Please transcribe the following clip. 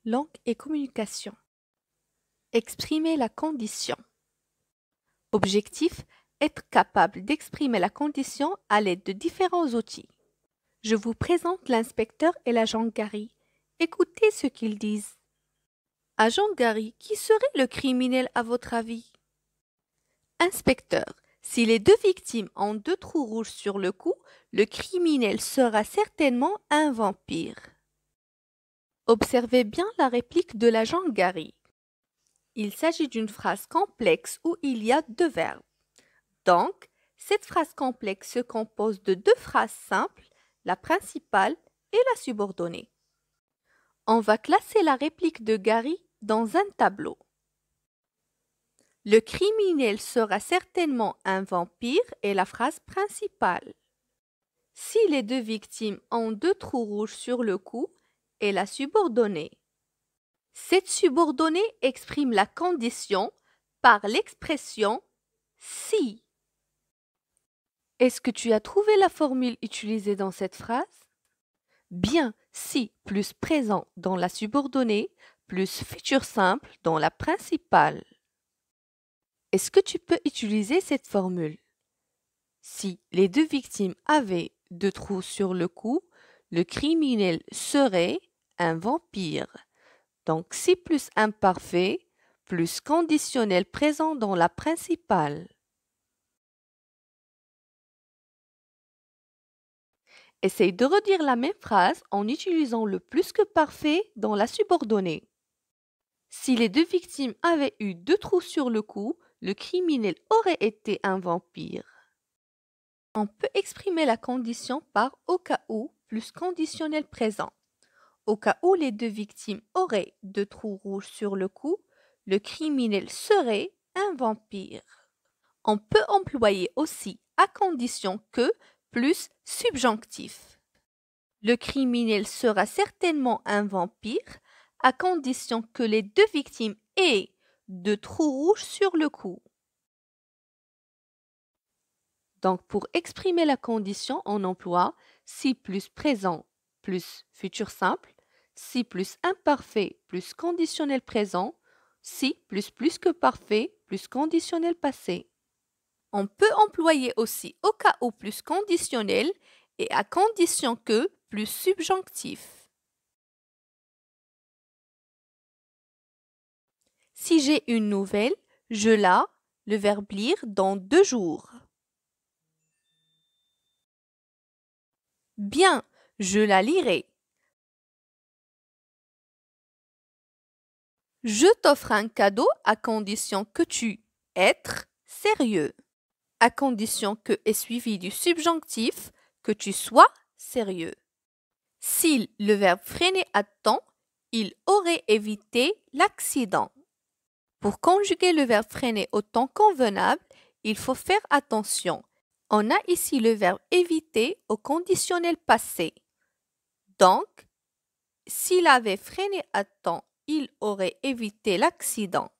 Langue et communication. Exprimer la condition. Objectif, être capable d'exprimer la condition à l'aide de différents outils. Je vous présente l'inspecteur et l'agent Gary. Écoutez ce qu'ils disent. Agent Gary, qui serait le criminel à votre avis? Inspecteur, si les deux victimes ont deux trous rouges sur le cou, le criminel sera certainement un vampire. Observez bien la réplique de l'agent Gary. Il s'agit d'une phrase complexe où il y a deux verbes. Donc, cette phrase complexe se compose de deux phrases simples, la principale et la subordonnée. On va classer la réplique de Gary dans un tableau. Le criminel sera certainement un vampire est la phrase principale. Si les deux victimes ont deux trous rouges sur le cou est la subordonnée. Cette subordonnée exprime la condition par l'expression si. Est-ce que tu as trouvé la formule utilisée dans cette phrase? Bien, si plus présent dans la subordonnée plus futur simple dans la principale. Est-ce que tu peux utiliser cette formule? Si les deux victimes avaient deux trous sur le cou, le criminel serait un vampire. Donc, si plus imparfait, plus conditionnel présent dans la principale. Essaye de redire la même phrase en utilisant le plus que parfait dans la subordonnée. Si les deux victimes avaient eu deux trous sur le cou, le criminel aurait été un vampire. On peut exprimer la condition par au cas où plus conditionnel présent. Au cas où les deux victimes auraient deux trous rouges sur le cou, le criminel serait un vampire. On peut employer aussi à condition que plus subjonctif. Le criminel sera certainement un vampire à condition que les deux victimes aient deux trous rouges sur le cou. Donc, pour exprimer la condition, on emploie si plus présent plus futur simple, si plus imparfait plus conditionnel présent, si plus que parfait plus conditionnel passé. On peut employer aussi au cas où plus conditionnel et à condition que plus subjonctif. Si j'ai une nouvelle, je la, le verbe lire, dans 2 jours. Bien, je la lirai. Je t'offre un cadeau à condition que tu être sérieux. À condition que est suivi du subjonctif, que tu sois sérieux. Si le verbe freiner à temps, il aurait évité l'accident. Pour conjuguer le verbe freiner au temps convenable, il faut faire attention. On a ici le verbe éviter au conditionnel passé. Donc, s'il avait freiné à temps, il aurait évité l'accident.